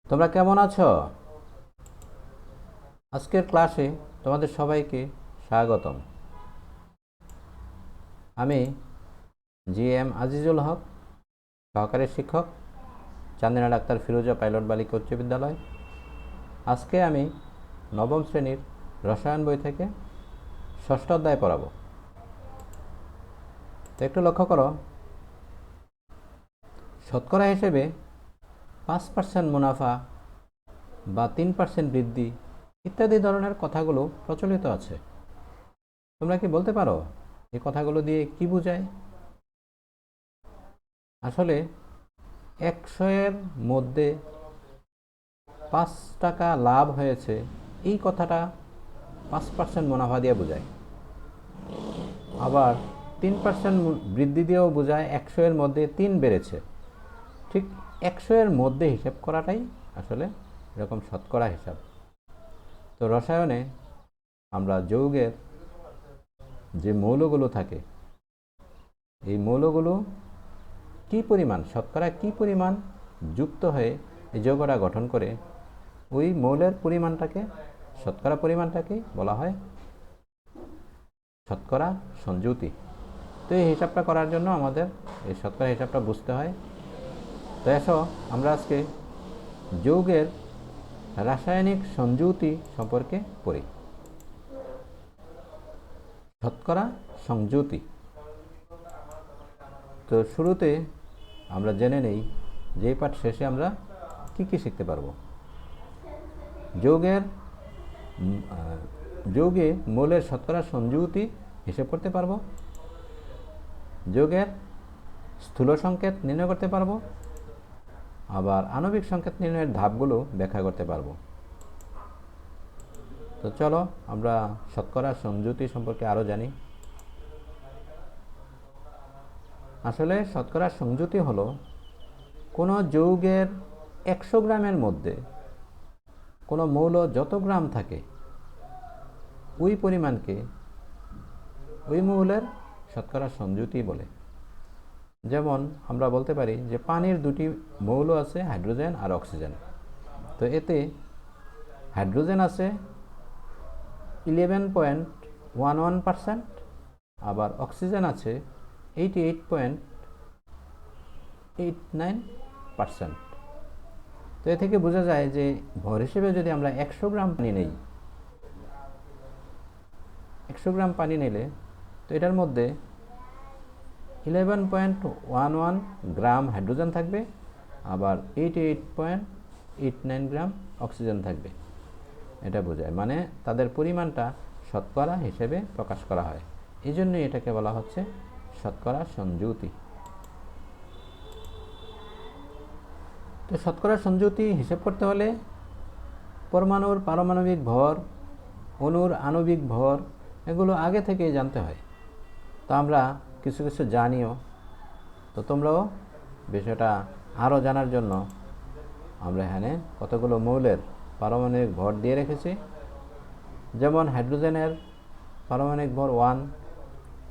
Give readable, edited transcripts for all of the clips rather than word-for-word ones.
তোমরা কেমন আছো? আজকের ক্লাসে তোমাদের সবাইকে স্বাগতম। আমি জি.এম. আজিজুল হক, সহকারী শিক্ষক, চান্দিনা ডাক্তার ফিরোজা পাইলট বালিকা উচ্চ বিদ্যালয়। আজকে আমি নবম শ্রেণীর রসায়ন বই থেকে ষষ্ঠ অধ্যায় পড়াবো। তো একটু লক্ষ্য করো, শতকরা হিসেবে 5% মুনাফা বা 3% বৃদ্ধি ইত্যাদি ধরনের কথাগুলো প্রচলিত আছে। তোমরা কি বলতে পারো এই কথাগুলো দিয়ে কি বোঝায়? আসলে 100-এর মধ্যে 5 টাকা লাভ হয়েছে, এই কথাটা 5% মুনাফা দিয়ে বোঝায়। আবার 3% বৃদ্ধি দিয়েও বোঝায় 100-এর মধ্যে 3 বেড়েছে। ঠিক 100-এর মধ্যে হিসাব করাটাই আসলে এরকম শতকরা হিসাব। তো রসায়নে আমরা যৌগের যে মৌলগুলো থাকে, এই মৌলগুলো কী পরিমাণ, শতকরা কী পরিমাণ যুক্ত হয়ে এই যৌগটা গঠন করে, ওই মৌলের পরিমাণটাকে, শতকরা পরিমাণটাকে বলা হয় শতকরা সংযুতি। তো এই হিসাবটা করার জন্য আমাদের এই শতকরা হিসাবটা বুঝতে হয়। তো এসো আমরা আজকে যৌগের রাসায়নিক সংযুতি সম্পর্কে পড়ি। শতকরা সংযুতি। তো শুরুতে আমরা জেনে নেই যে এই পাঠ শেষে আমরা কি কি শিখতে পারবো। যৌগে মৌলের শতকরা সংযুতি হিসেব করতে পারবো, যৌগের স্থূল সংকেত নির্ণয় করতে পারবো, আবার আণবিক সংকেত নির্ণয়ের ধাপগুলো ব্যাখ্যা করতে পারবো। তো চলো আমরা শতকরা সংযুতি সম্পর্কে আরও জানি। আসলে শতকরা সংযুতি হলো কোনো যৌগের 100 গ্রামের মধ্যে কোনো মৌল যত গ্রাম থাকে, ওই পরিমাণকে ওই মৌলের শতকরা সংযুতি বলে। যেমন আমরা বলতে পারি যে পানির দুটি মৌল আছে, হাইড্রোজেন আর অক্সিজেন। তো এতে হাইড্রোজেন আছে 11.11%, আবার অক্সিজেন আছে 88.89%। তো এ থেকে বোঝা যায় যে ভর হিসেবে যদি আমরা 100 গ্রাম পানি নেই, 100 গ্রাম পানি নিলে তো এটার মধ্যে 11.11 গ্রাম হাইড্রোজেন থাকবে, আবার 88.89 গ্রাম অক্সিজেন থাকবে। এটা বোঝায়, মানে তাদের পরিমাণটা শতকরা হিসেবে প্রকাশ করা হয়। এই জন্যই এটাকে বলা হচ্ছে শতকরা সংযুতি। তো শতকরা সংযুতি হিসেব করতে হলে পরমাণুর পারমাণবিক ভর, অণুর আণবিক ভর, এগুলো আগে থেকেই জানতে হয়। তো আমরা কিছু কিছু জানিও। তো তোমরাও বিষয়টা আরও জানার জন্য আমরা এখানে কতগুলো মৌলের পারমাণবিক ভর দিয়ে রেখেছি। যেমন হাইড্রোজেনের পারমাণবিক ভর 1,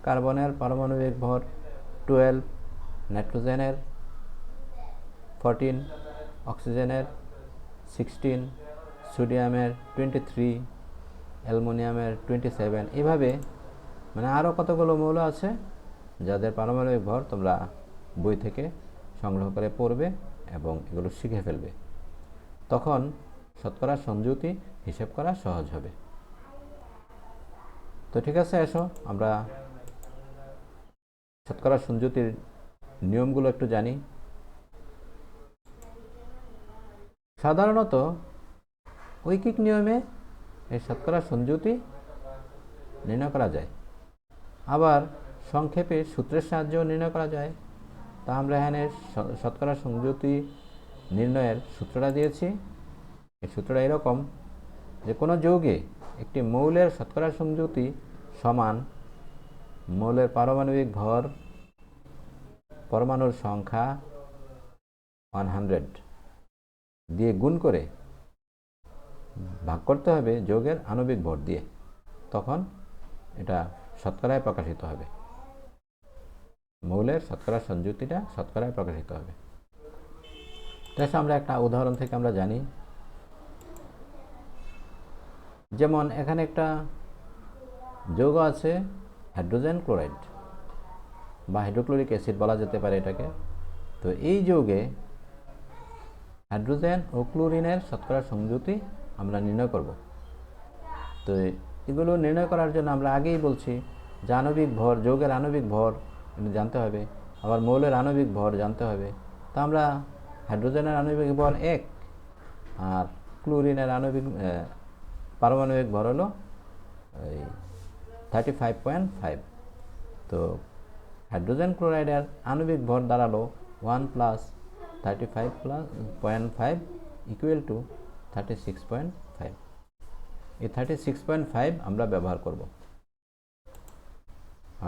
কার্বনের পারমাণবিক ভর 12, নাইট্রোজেনের 14, অক্সিজেনের 16, সোডিয়ামের 23, অ্যালুমিনিয়ামের 27। এভাবে মানে আরও কতগুলো মৌল আছে যাদের পারমাণবিক ভর তোমরা বই থেকে সংগ্রহ করে পড়বে এবং এগুলো শিখে ফেলবে। তখন শতকরা সংযুতি হিসেব করা সহজ হবে। তো ঠিক আছে, এসো আমরা শতকরা সংযুতির নিয়মগুলো একটু জানি। সাধারণত ঐকিক নিয়মে এই শতকরা সংযুতি নির্ণয় করা যায়, আবার সংক্ষেপে সূত্রের সাহায্যেও নির্ণয় করা যায়। তা আমরা এখানে শতকরা সংযুতি নির্ণয়ের সূত্রটা দিয়েছি। এই সূত্রটা এরকম যে কোনো যৌগে একটি মৌলের শতকরা সংযুতি সমান মৌলের পারমাণবিক ভর পরমাণুর সংখ্যা 100 দিয়ে গুণ করে ভাগ করতে হবে যৌগের আণবিক ভর দিয়ে, তখন এটা শতকরায় প্রকাশিত হবে। মৌলের শতকরা সংযুতিটা শতকরায় প্রকাশিত হবে। দেখো আমরা একটা উদাহরণ থেকে আমরা জানি, যেমন এখানে একটা যৌগ আছে হাইড্রোজেন ক্লোরাইড বা হাইড্রোক্লোরিক অ্যাসিড বলা যেতে পারে এটাকে। তো এই যৌগে হাইড্রোজেন ও ক্লোরিনের শতকরা সংযুতি আমরা নির্ণয় করব। তো এগুলো নির্ণয় করার জন্য আমরা আগেই বলছি যে আণবিক ভর, যৌগের আণবিক ভর জানতে হবে, আবার মৌলের আণবিক ভর জানতে হবে। তো আমরা হাইড্রোজেনের আণবিক ভর 1 আর ক্লোরিনের পারমাণবিক ভর হলো 35.5। তো হাইড্রোজেন ক্লোরাইডের আণবিক ভর দাঁড়ালো 1 + 35.5 ইকুয়াল টু 36.5। এই 36.5 আমরা ব্যবহার করব।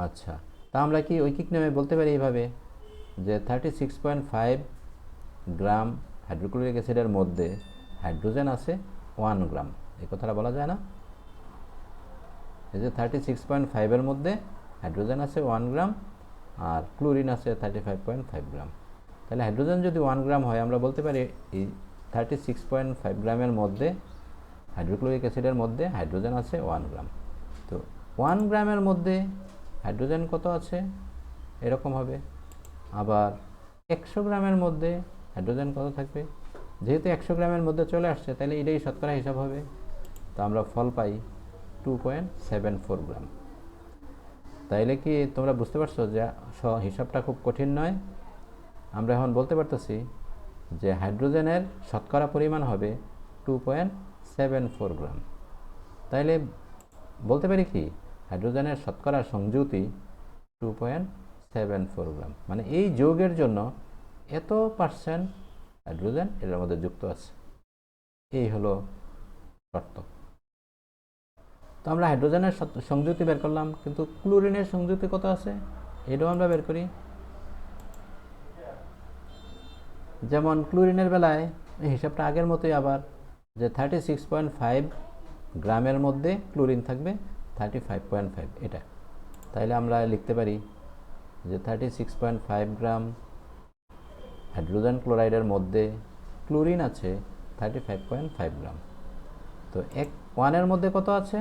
আচ্ছা, তা আমরা কি ঐকিক নামে বলতে পারি এইভাবে যে 36.5 গ্রাম হাইড্রোক্লোরিক অ্যাসিডের মধ্যে হাইড্রোজেন আছে 1 গ্রাম, এই কথাটা বলা যায় না? এই যে 36.5 মধ্যে হাইড্রোজেন আছে 1 গ্রাম আর ক্লোরিন আছে 35.5 গ্রাম। তাহলে হাইড্রোজেন যদি 1 গ্রাম হয়, আমরা বলতে পারি এই 36.5 গ্রামের মধ্যে হাইড্রোক্লোরিক অ্যাসিডের মধ্যে হাইড্রোজেন আছে 1 গ্রাম। তো 1 গ্রামের মধ্যে হাইড্রোজেন কত আছে এরকম হবে। আবার 100 গ্রামের মধ্যে হাইড্রোজেন কত থাকবে, যেহেতু 100 গ্রামের মধ্যে চলে আসছে তাহলে এটাই শতকরা হিসাব হবে। তো আমরা ফল পাই 2.74 গ্রাম। তাইলে কি তোমরা বুঝতে পারছো যে হিসাবটা খুব কঠিন নয়? আমরা এখন বলতে পারতেছি যে হাইড্রোজেনের শতকরা পরিমাণ হবে 2.74 গ্রাম। তাইলে বলতে পারি কি হাইড্রোজেনের শতকরা সংযুতি 2.74 গ্রাম, মানে এই যৌগের জন্য এত পার্সেন্ট হাইড্রোজেন এর মধ্যে যুক্ত আছে। এই হলো শর্ত। তো আমরা হাইড্রোজেনের সংযুতি বের করলাম, কিন্তু ক্লোরিনের সংযুতি কত আছে এটাও আমরা বের করি। যেমন ক্লোরিনের বেলায় হিসাবটা আগের মতোই আবার, যে 36.5 গ্রামের মধ্যে ক্লোরিন থাকবে 35.5 এটা। তাইলে আমরা লিখতে পারি যে 36.5 গ্রাম হাইড্রোজেন ক্লোরাইডের মধ্যে ক্লোরিন আছে 35.5 গ্রাম। তো 1 মধ্যে কত আছে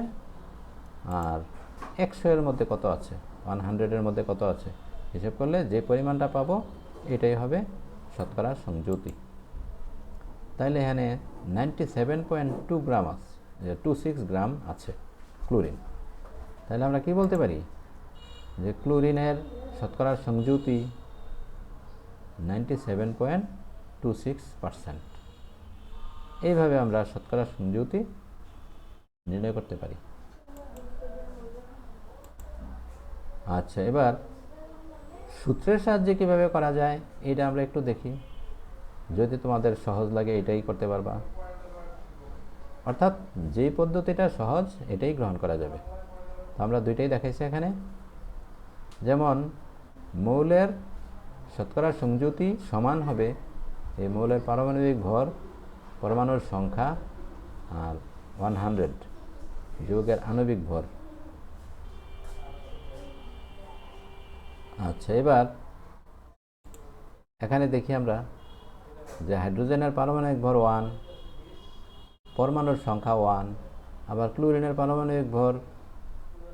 আর 100 এর মধ্যে কত আছে, 100 এর মধ্যে কত আছে, হিসাব করলে যে পরিমাণটা পাবো এটাই হবে শতকরা সংযুতি। তাইলে এখানে 97.2 গ্রাম আছে, 26 গ্রাম আছে ক্লোরিন। তাহলে আমরা কি বলতে পারি যে ক্লোরিনের শতকরা সংযুতি 97.26%। এইভাবে আমরা শতকরা সংযুতি নির্ণয় করতে পারি। আচ্ছা, এবার সূত্রের সাহায্যে কিভাবে করা যায় এটা আমরা একটু দেখি। যদি তোমাদের সহজ লাগে এটাই করতে পারবা, অর্থাৎ যেই পদ্ধতিটা সহজ এটাই গ্রহণ করা যাবে। তো আমরা দুইটাই দেখাইছি এখানে। যেমন মৌলের শতকরা সংযুতি সমান হবে এই মৌলের পারমাণবিক ভর, পরমাণুর সংখ্যা আর 100 যৌগের আণবিক ভর। আচ্ছা, এবার এখানে দেখি আমরা যে হাইড্রোজেনের পারমাণবিক ভর 1, পরমাণুর সংখ্যা 1, আবার ক্লোরিনের পারমাণবিক ভর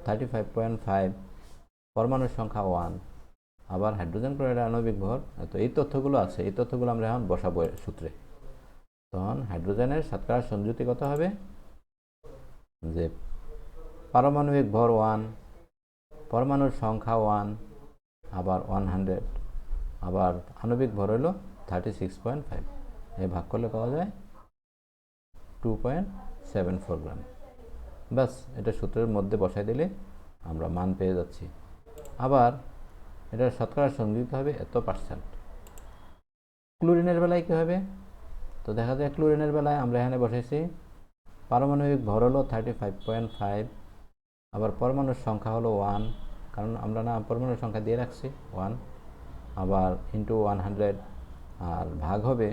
35.5, পরমাণুর সংখ্যা 1, আবার হাইড্রোজেন ক্লোরাইডের আণবিক ভর। তো এই তথ্যগুলো আছে, এই তথ্যগুলো আমরা এখন বসাবো সূত্রে। তখন হাইড্রোজেনের শতকরা সংযুতি কত হবে, যে পারমাণবিক ভর 1, পরমাণুর সংখ্যা 1, আবার 100, আবার আণবিক ভর হলো 36.5, এই ভাগ করলে পাওয়া যায় 2.74 গ্রাম। ব্যাস, এটা সূত্রের মধ্যে বসাই দিলে আমরা মান পেয়ে যাচ্ছি। আবার এটার শতকরা সংযুক্ত হবে এত %। ক্লোরিনের বেলায় কী হবে, তো দেখা যায় ক্লোরিনের বেলায় আমরা এখানে বসাইছি পারমাণবিক ভর হলো 35.5, আবার পরমাণুর সংখ্যা হলো 1, কারণ আমরা না পরমাণুর সংখ্যা দিয়ে রাখছি 1, আবার ইন্টু 100, আর ভাগ হবে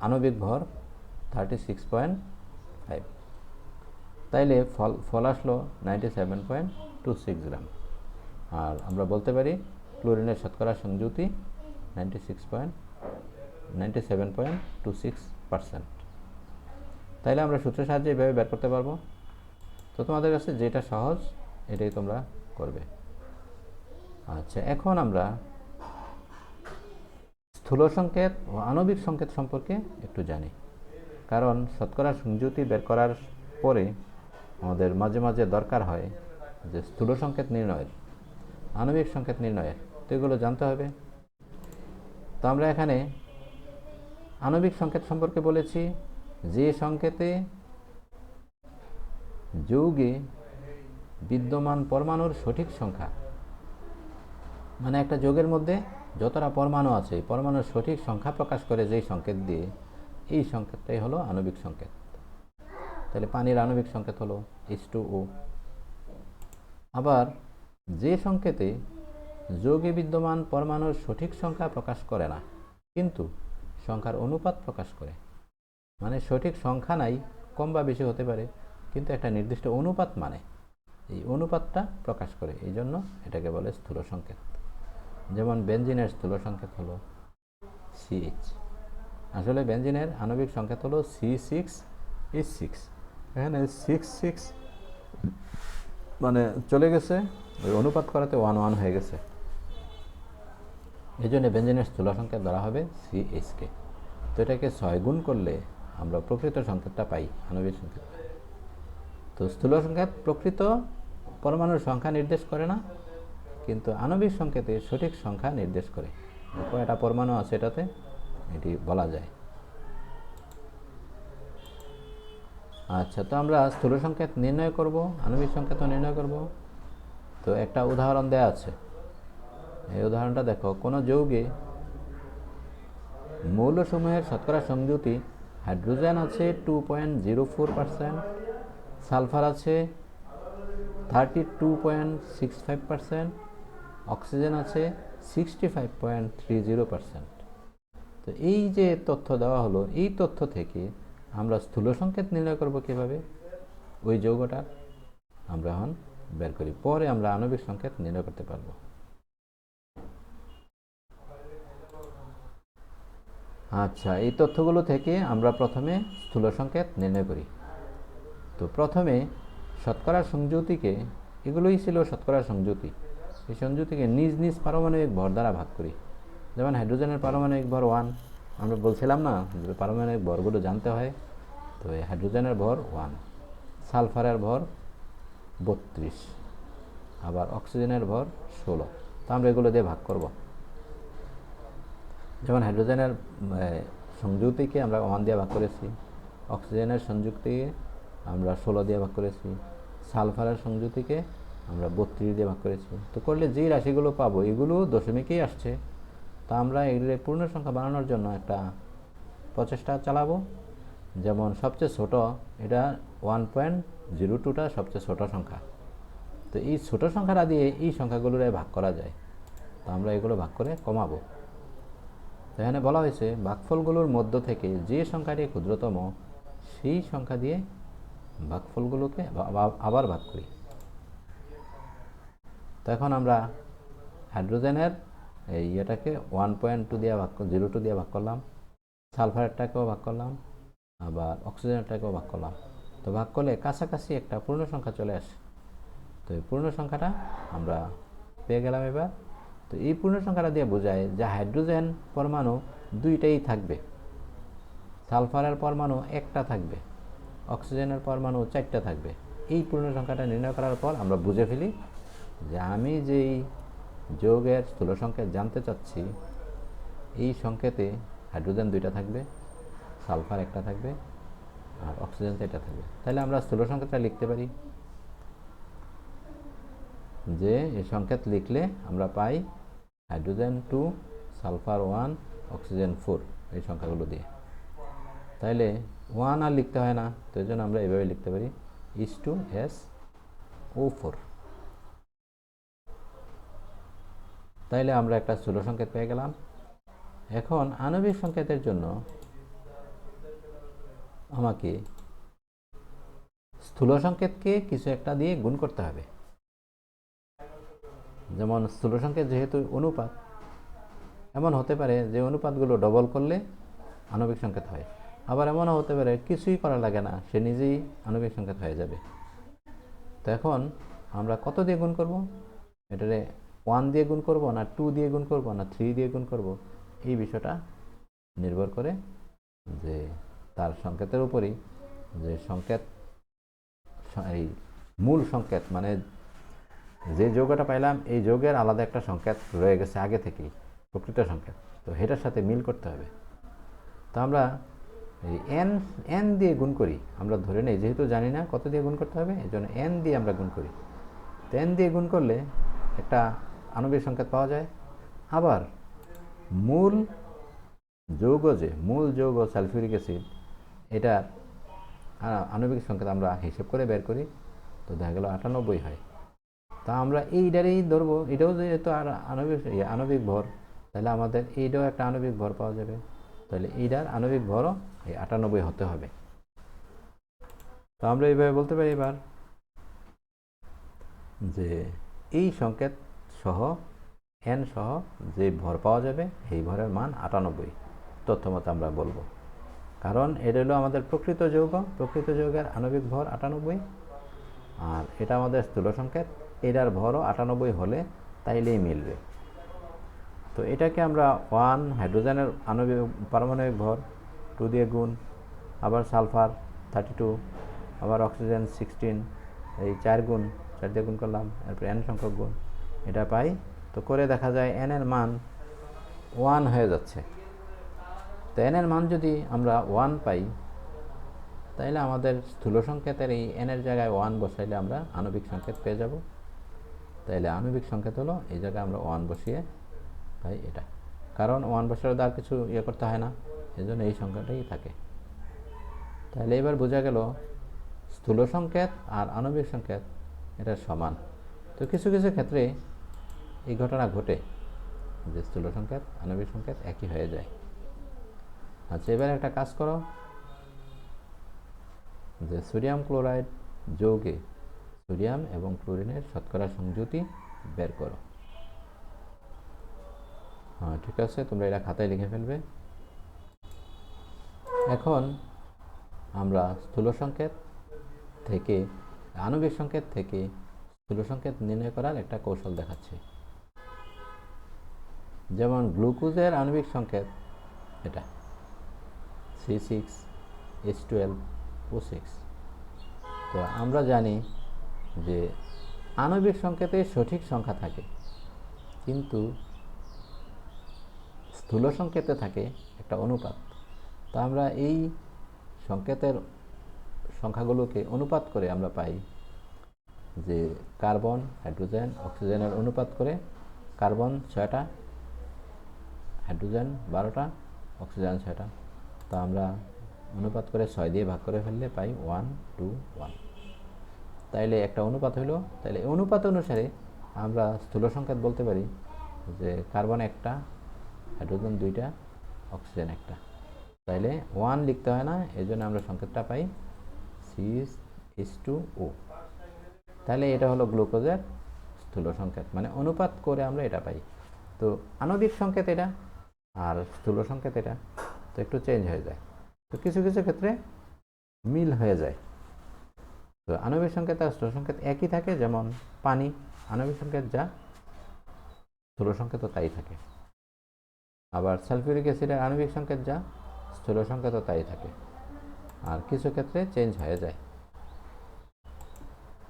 আণবিক ভর 36.5। তাইলে ফল আসলো 97.26 গ্রাম। আর আমরা বলতে পারি ক্লোরিনের শতকরা সংযুতি 96.5। 97.26%। তাইলে আমরা সূত্রের সাহায্যে এভাবে বের করতে পারবো। তো তোমাদের কাছে যেটা সহজ এটাই তোমরা করবে। আচ্ছা, এখন আমরা স্থূল সংকেত ও আণবিক সংকেত সম্পর্কে একটু জানি, কারণ শতকরা সংযুতি বের করার পরে আমাদের মাঝে মাঝে দরকার হয় যে স্থূল সংকেত নির্ণয়ের, আণবিক সংকেত নির্ণয়ের, তো এগুলো জানতে হবে। তো আমরা এখানে আণবিক সংকেত সম্পর্কে বলেছি যে সংকেতে যৌগে বিদ্যমান পরমাণুর সঠিক সংখ্যা, মানে একটা যৌগের মধ্যে যতটা পরমাণু আছে পরমাণুর সঠিক সংখ্যা প্রকাশ করে যেই সংকেত দিয়ে, এই সংকেতটাই হলো আণবিক সংকেত। তাহলে পানির আণবিক সংকেত হলো H2O। আবার যে সংকেতে যৌগে বিদ্যমান পরমাণুর সঠিক সংখ্যা প্রকাশ করে না, কিন্তু সংখ্যার অনুপাত প্রকাশ করে, মানে সঠিক সংখ্যা নাই, কম বা বেশি হতে পারে, কিন্তু একটা নির্দিষ্ট অনুপাত মানে এই অনুপাতটা প্রকাশ করে, এই জন্য এটাকে বলে স্থূল সংকেত। যেমন বেনজিনের স্থূল সংকেত হলো CH। আসলে বেনজিনের আণবিক সংকেত হলো C6H6। এখানে 6 মানে চলে গেছে, ওই অনুপাত করাতে 1 হয়ে গেছে, এই জন্য বেনজিনের স্থূল সংকেত ধরা হবে CH কে। তো এটাকে 6 গুণ করলে আমরা প্রকৃত সংকেতটা পাই, আণবিক সংকেত। তো স্থূল সংকেত প্রকৃত পরমাণুর সংখ্যা নির্দেশ করে না, কিন্তু আণবিক সংকেতে সঠিক সংখ্যা নির্দেশ করে, কয়টা পরমাণু আছে এটাতে এটি বলা যায়। আচ্ছা, তো আমরা স্থূল সংকেত নির্ণয় করব, আণবিক সংকেতও নির্ণয় করব। তো একটা উদাহরণ দেয়া আছে, এই উদাহরণটা দেখো। কোনো যৌগে মৌলসমূহের শতকরা সংযুতি হাইড্রোজেন আছে 2.04%, সালফার আছে 32.65%, অক্সিজেন আছে 65.30%। তো এই যে তথ্য দেওয়া হলো, এই তথ্য থেকে আমরা স্থূল সংকেত নির্ণয় করব কিভাবে, ওই যৌগটা আমরা এখন বের করি, পরে আমরা আণবিক সংকেত নির্ণয় করতে পারবো। আচ্ছা, এই তথ্যগুলো থেকে আমরা প্রথমে স্থূল সংকেত নির্ণয় করি। তো প্রথমে শতকরা সংযুতিকে, এগুলোই ছিল শতকরা সংযুতি, এই সংযুতিকে নিজ নিজ পারমাণবিক ভর দ্বারা ভাগ করি। যেমন হাইড্রোজেনের পারমাণবিক ভর 1, আমরা বলছিলাম না যে পারমাণবিক ভরগুলো জানতে হয়। তো এই হাইড্রোজেনের ভর 1, সালফারের ভর 32, আবার অক্সিজেনের ভর 16। তো আমরা এগুলো দিয়ে ভাগ করব। যেমন হাইড্রোজেনের সংযুক্তিকে আমরা 1 দিয়ে ভাগ করেছি, অক্সিজেনের সংযুক্তিকে আমরা 16 দিয়ে ভাগ করেছি, সালফারের সংযুতিকে আমরা 32 দিয়ে ভাগ করেছি। তো করলে যেই রাশিগুলো পাবো এগুলো দশমিকেই আসছে। তা আমরা এগুলো পূর্ণ সংখ্যা বানানোর জন্য একটা প্রচেষ্টা চালাবো। যেমন সবচেয়ে ছোট, এটা 1.02টা সবচেয়ে ছোট সংখ্যা। তো এই ছোট সংখ্যাটা দিয়ে এই সংখ্যাগুলোরে ভাগ করা যায়, তো আমরা এগুলো ভাগ করে কমাবো। তো এখানে বলা হয়েছে ভাগফলগুলোর মধ্য থেকে যে সংখ্যাটি ক্ষুদ্রতম সেই সংখ্যা দিয়ে ভাগফলগুলোকে আবার ভাগ করি। তো এখন আমরা হাইড্রোজেনের এই ইয়েটাকে 1.2 দিয়ে 0.2 দিয়ে ভাগ করলাম, সালফারেরটাকেও ভাগ করলাম, আবার অক্সিজেনেরটাকেও ভাগ করলাম। তো ভাগ করলে কাছাকাছি একটা পূর্ণ সংখ্যা চলে আসে। তো এই পূর্ণ সংখ্যাটা আমরা পেয়ে গেলাম এবার। তো এই পূর্ণ সংখ্যাটা দিয়ে বোঝায় যে হাইড্রোজেন পরমাণু 2টাই থাকবে, সালফারের পরমাণু 1টা থাকবে, অক্সিজেনের পরমাণু 4টা থাকবে। এই পূর্ণ সংখ্যাটা নির্ণয় করার পর আমরা বুঝে ফেলি যে আমি যেই যৌগের স্থূল সংকেত জানতে চাচ্ছি, এই সংকেতে হাইড্রোজেন 2টা থাকবে, সালফার 1টা থাকবে, আর অক্সিজেন 4টা থাকবে। তাহলে আমরা স্থূল সংকেতটা লিখতে পারি যে এই সংকেত লিখলে আমরা পাই হাইড্রোজেন 2, সালফার 1, অক্সিজেন 4, এই সংখ্যাগুলো দিয়ে। তাইলে 1 আর লিখতে হয় না, তো এই জন্য আমরা এভাবে লিখতে পারি H2SO4। তাইলে আমরা একটা স্থূল সংকেত পেয়ে গেলাম। এখন আণবিক সংকেতের জন্য আমাকে স্থূল সংকেতকে কিছু একটা দিয়ে গুণ করতে হবে। যেমন স্থূল সংকেত যেহেতু অনুপাত, এমন হতে পারে যে অনুপাতগুলো ডবল করলে আণবিক সংকেত হয়। আবার এমনও হতে পারে কিছুই করা লাগে না, সে নিজেই আণবিক সংকেত হয়ে যাবে। তো এখন আমরা কত দিয়ে গুণ করব? এটারে 1 দিয়ে গুণ করব না 2 দিয়ে গুণ করব না 3 দিয়ে গুণ করব, এই বিষয়টা নির্ভর করে যে তার সংকেতের উপরই, যে সংকেত এই মূল সংকেত মানে যে যৌগটা পাইলাম এই যৌগের আলাদা একটা সংকেত রয়ে গেছে আগে থেকেই, প্রকৃত সংকেত, তো এটার সাথে মিল করতে হবে। তো আমরা এই এন দিয়ে গুণ করি, আমরা ধরে নেই যেহেতু জানি না কত দিয়ে গুণ করতে হবে, এই জন্য এন দিয়ে আমরা গুণ করি। তো এন দিয়ে গুণ করলে একটা আণবিক সংকেত পাওয়া যায়। আবার মূল যৌগ সালফিউরিক অ্যাসিড, এটা আণবিক সংকেত আমরা হিসেব করে বের করি, তো দেখা গেল 98 হয়। তা আমরা এইটারই ধরবো, এটাও যেহেতু আর আণবিক ভর, তাহলে আমাদের এইটাও একটা আণবিক ভর পাওয়া যাবে, তাহলে এইটার আণবিক ভরও এই 98 হতে হবে। তো আমরা এইভাবে বলতে পারি এবার যে এই সংকেত সহ এন সহ যে ভর পাওয়া যাবে এই ভরের মান 98 তথ্যমত আমরা বলবো, কারণ এটা হলো আমাদের প্রকৃত যৌগের আণবিক ভর 98, আর এটা আমাদের স্থূল সংকেত, এটার ভরও 98 হলে তাইলেই মিলবে। তো এটাকে আমরা 1 হাইড্রোজেনের পারমাণবিক ভর 2 দিয়ে গুণ, আবার সালফার 32, আবার অক্সিজেন 16, এই 4 দিয়ে গুণ করলাম, এরপর এন সংখ্যক গুণ, এটা পাই। তো করে দেখা যায় এন এর মান 1 হয়ে যাচ্ছে। তো এন এর মান যদি আমরা 1 পাই, তাইলে আমাদের স্থূল সংকেতের এই এন এর জায়গায় 1 বসাইলে আমরা আণবিক সংকেত পেয়ে যাব। তাইলে আণবিক সংকেত হলো এই জায়গায় আমরা 1 বসিয়ে পাই এটা, কারণ 1 বসালে আর কিছু করতে হয় না, এই জন্য এই সংখ্যাটাই থাকে। তাহলে এবার বোঝা গেল স্থূল সংকেত আর আণবিক সংকেত এটা সমান। তো কিছু ক্ষেত্রে এই ঘটনা ঘটে যে স্থূল সংকেত আণবিক সংকেত একই হয়ে যায়। আচ্ছা, এবার একটা কাজ করো, যে সোডিয়াম ক্লোরাইড যৌগে সোডিয়াম এবং ক্লোরিনের শতকরা সংযুতি বের করো। হ্যাঁ, ঠিক আছে, তোমরা এটা খাতায় লিখে ফেলবে। এখন আমরা স্থূল সংকেত থেকে আণবিক সংকেত থেকে স্থূল সংকেত নির্ণয় করার একটা কৌশল দেখাচ্ছি। যেমন গ্লুকোজের আণবিক সংকেত এটা C6H12O6। তো আমরা জানি যে আণবিক সংকেতে সঠিক সংখ্যা থাকে, কিন্তু স্থূল সংকেতে থাকে একটা অনুপাত। তো আমরা এই সংকেতের সংখ্যাগুলোকে অনুপাত করে আমরা পাই যে কার্বন, হাইড্রোজেন, অক্সিজেনের অনুপাত করে কার্বন 6টা, হাইড্রোজেন 12টা, অক্সিজেন 6টা। তো আমরা অনুপাত করে 6 দিয়ে ভাগ করে ফেললে পাই 1, 2, 1। তাইলে একটা অনুপাত হইল। তাইলে অনুপাত অনুসারে আমরা স্থূল সংকেত বলতে পারি যে কার্বন 1টা, হাইড্রোজেন 2টা, অক্সিজেন 1টা। তাইলে 1 লিখতে হয় না, এই জন্য আমরা সংকেতটা পাই CH2O। তাহলে এটা হলো গ্লুকোজের স্থূল সংকেত, মানে অনুপাত করে আমরা এটা পাই। তো আণবিক সংকেত এটা আর স্থূল সংকেত এটা, তো একটু চেঞ্জ হয়ে যায়। তো কিছু ক্ষেত্রে মিল হয়ে যায়। তো আণবিক সংকেত আর স্থূল সংকেত একই থাকে, যেমন পানি আণবিক সংকেত যা, স্থূল সংকেতও তাই থাকে। আবার সালফিউরিক অ্যাসিডের আণবিক সংকেত যা, স্থূল সংকেতও তাই থাকে। আর কিছু ক্ষেত্রে চেঞ্জ হয়ে যায়।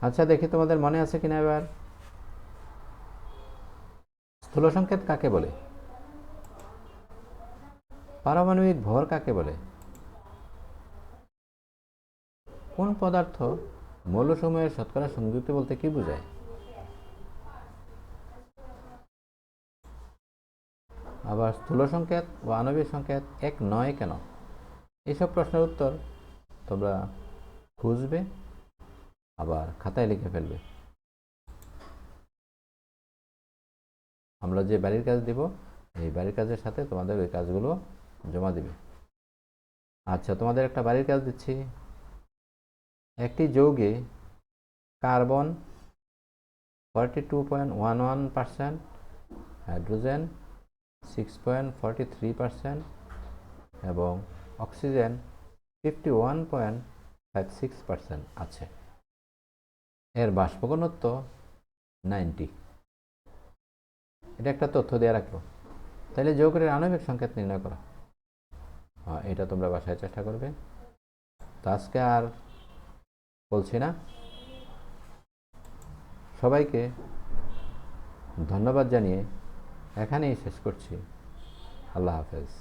আচ্ছা, দেখি তোমাদের মনে আছে কিনা এবার স্থূল সংকেত কাকে বলে, পারমাণবিক ভর কাকে বলে, কোন পদার্থ মৌলসমূহের শতকরা সংযুক্তি বলতে কি বোঝায়, আবার স্থূল সংকেত ও আণবিক সংকেত এক নয় কেন, এইসব প্রশ্নের উত্তর তোমরা খুঁজবে, আবার খাতায় লিখে ফেলবে। আমরা যে বাড়ির কাজ দিব, এই বাড়ির কাজের সাথে তোমাদের ওই কাজগুলো জমা দিবে। আচ্ছা, তোমাদের একটা বাড়ির কাজ দিচ্ছি। একটি যৌগে কার্বন 42.11%, হাইড্রোজেন 6.43%, এবং অক্সিজেন 51.56% আছে। এর বাষ্প ঘনত্ব 90। এটা একটা তথ্য দিয়ে রাখলো। তাহলে যৌগের আণবিক সংকেত নির্ণয় করা, এটা তোমরা বাসায় চেষ্টা করবে। তো আজকে আর বলছি না, সবাইকে ধন্যবাদ জানিয়ে এখানেই শেষ করছি। আল্লাহ হাফেজ।